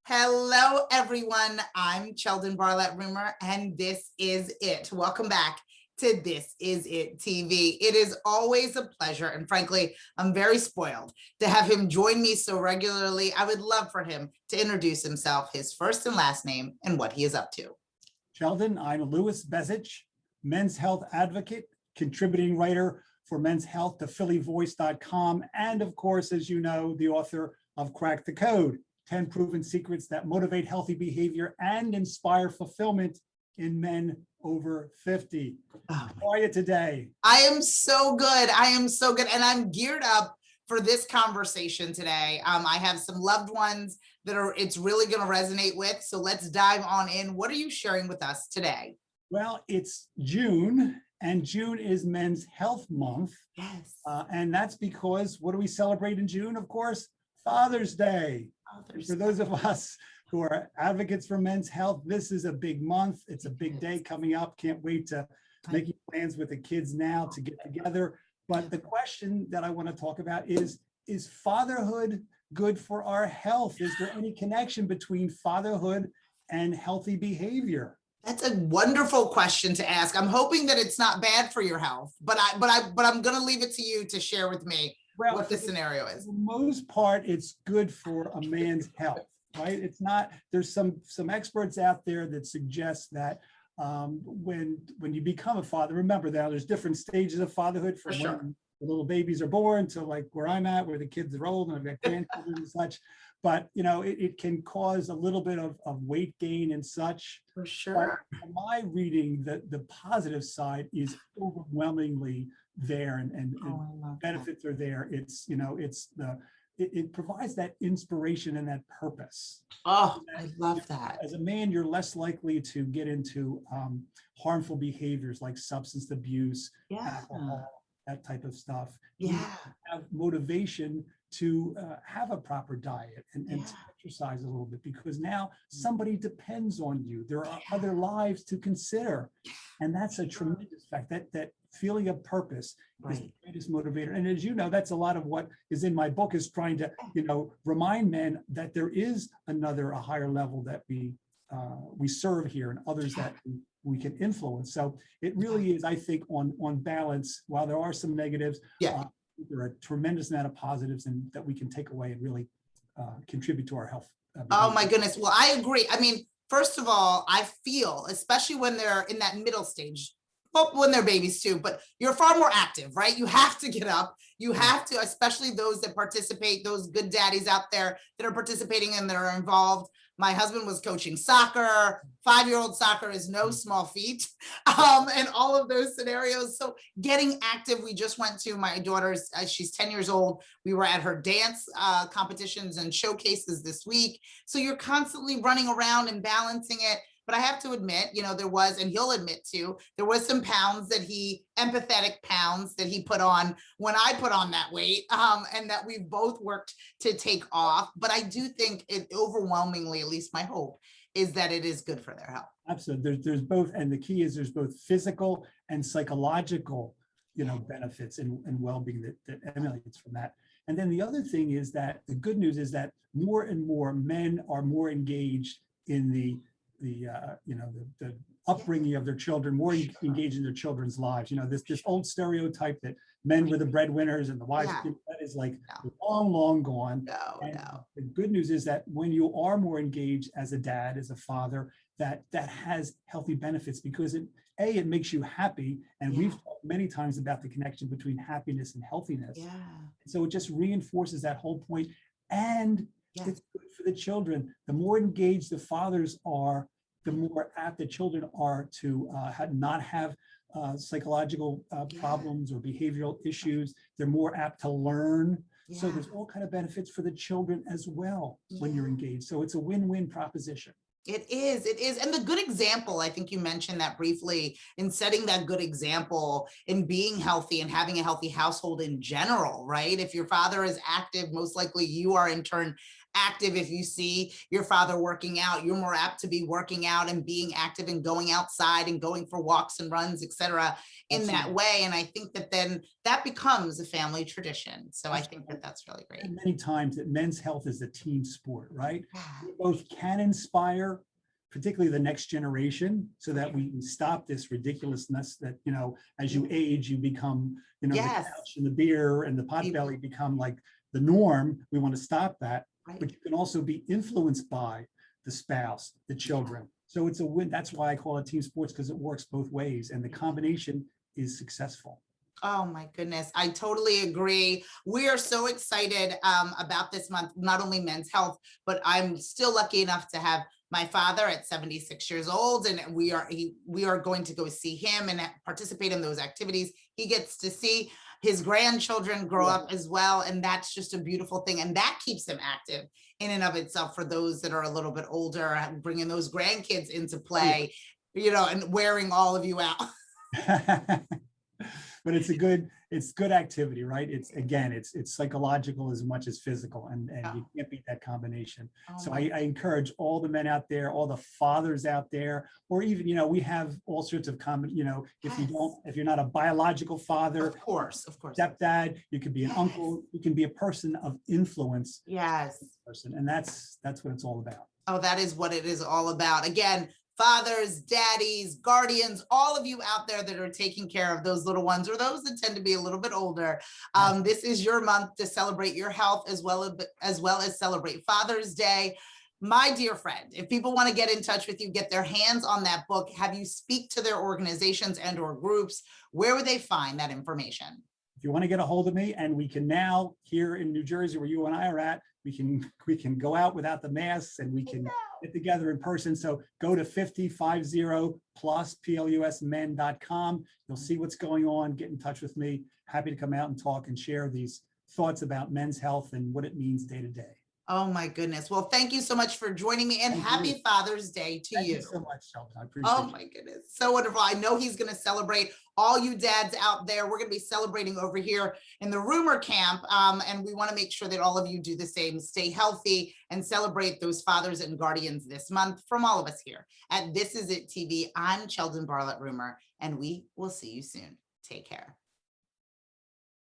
Hello, everyone. I'm Sheldon Barlett Rumor, and this is it. Welcome back to This Is It TV. It is always a pleasure, and frankly, I'm very spoiled to have him join me so regularly. I would love for him to introduce himself, his first and last name, and what he is up to. Sheldon, I'm Louis Bezich, men's health advocate, contributing writer for Men's Health to phillyvoice.com, and of course, as you know, the author of Crack the Code, 10 proven secrets that motivate healthy behavior and inspire fulfillment in men over 50. How are you today? I am so good. I am so good. And I'm geared up for this conversation today. I have some loved ones that it's really going to resonate with. So let's dive on in. What are you sharing with us today? Well, it's June, and June is Men's Health Month. Yes. And that's because what do we celebrate in June? Of course, Father's Day. For those of us who are advocates for men's health, this is a big month. It's a big day coming up. Can't wait to make plans with the kids now to get together. But the question that I want to talk about is fatherhood good for our health? Is there any connection between fatherhood and healthy behavior? That's a wonderful question to ask. I'm hoping that it's not bad for your health, but I'm going to leave it to you to share with me what the scenario is. For the most part, it's good for a man's health, right? It's not, there's some experts out there that suggest that when you become a father, remember that there's different stages of fatherhood from when the little babies are born to like where I'm at, where the kids are old and I've got grandchildren and such. But, you know, it can cause a little bit of weight gain and such. For sure. But from my reading, the positive side is overwhelmingly there, and benefits are there. It's, you know, it provides that inspiration and that purpose. Oh, I love that. As a man, you're less likely to get into harmful behaviors like substance abuse, alcohol, that type of stuff. You have motivation to have a proper diet and to exercise a little bit, because now somebody depends on you. There are other lives to consider. And that's a tremendous fact. That feeling of purpose is the greatest motivator. And as you know, that's a lot of what is in my book, is trying to, you know, remind men that there is a higher level that we serve here, and others that we can influence. So it really is, I think, on balance, while there are some negatives, there are a tremendous amount of positives and that we can take away and really contribute to our health. Oh my goodness. Well, I agree. I mean, first of all, I feel, especially when they're in that middle stage, well, when they're babies too, but you're far more active, right? You have to get up. You have to, especially those that participate, those good daddies out there that are participating and that are involved. My husband was coaching soccer. 5-year-old soccer is no small feat, and all of those scenarios. So getting active, we just went to my daughter's, she's 10 years old. We were at her dance competitions and showcases this week. So you're constantly running around and balancing it. But I have to admit, you know, there was, and he'll admit to, there was some empathetic pounds that he put on when I put on that weight, and that we've both worked to take off. But I do think it overwhelmingly, at least my hope, is that it is good for their health. Absolutely. There's both. And the key is there's both physical and psychological, you know, benefits and well-being that emanates from that. And then the other thing is that the good news is that more and more men are more engaged in the upbringing of their children, more engaged in their children's lives. You know, this old stereotype that men were the breadwinners and the wives, that is like long gone. The good news is that when you are more engaged as a dad, as a father, that has healthy benefits, because it makes you happy. And we've talked many times about the connection between happiness and healthiness. So it just reinforces that whole point. And it's good for the children. The more engaged the fathers are, the more apt the children are to not have psychological problems or behavioral issues. They're more apt to learn. So there's all kind of benefits for the children as well when you're engaged. So it's a win-win proposition. It is. And the good example, I think you mentioned that briefly, in setting that good example in being healthy and having a healthy household in general, right? If your father is active, most likely you are in turn active. If you see your father working out, you're more apt to be working out and being active and going outside and going for walks and runs, etc. in that way. And I think that then that becomes a family tradition. So I think that that's really great. Many times that men's health is a team sport, right? We both can inspire, particularly the next generation, so that we can stop this ridiculousness that, you know, as you age, you become, you know, the couch and the beer and the potbelly become like the norm. We want to stop that, but you can also be influenced by the spouse, the children. So it's a win. That's why I call it team sports, because it works both ways, and the combination is successful. Oh my goodness, I totally agree. We are so excited about this month, not only men's health, but I'm still lucky enough to have my father at 76 years old, and we are going to go see him and participate in those activities. He gets to see his grandchildren grow up as well, and that's just a beautiful thing, and that keeps him active in and of itself. For those that are a little bit older, bringing those grandkids into play, you know, and wearing all of you out. But it's good activity, right? It's psychological as much as physical, and you can't beat that combination. So I encourage all the men out there, all the fathers out there, or even, you know, we have all sorts of you know, if you're not a biological father, of course, stepdad, you could be an uncle, you can be a person of influence. Person, and that's what it's all about. Oh, that is what it is all about. Again, fathers, daddies, guardians, all of you out there that are taking care of those little ones, or those that tend to be a little bit older. This is your month to celebrate your health as well as celebrate Father's Day. My dear friend, if people want to get in touch with you, get their hands on that book, have you speak to their organizations and or groups, where would they find that information? If you want to get a hold of me, and we can now, here in New Jersey, where you and I are at, we can go out without the masks, and we can get together in person. So go to 5050plusmen.com. You'll see what's going on. Get in touch with me. Happy to come out and talk and share these thoughts about men's health and what it means day to day. Oh my goodness. Well, thank you so much for joining me, and happy Father's Day to you. Thank you so much, Sheldon. I appreciate it. Oh my goodness. So wonderful. I know he's going to celebrate. All you dads out there, we're going to be celebrating over here in the rumor camp. And we want to make sure that all of you do the same. Stay healthy and celebrate those fathers and guardians this month from all of us here at This Is It TV. I'm Sheldon Bartlett Rumor, and we will see you soon. Take care.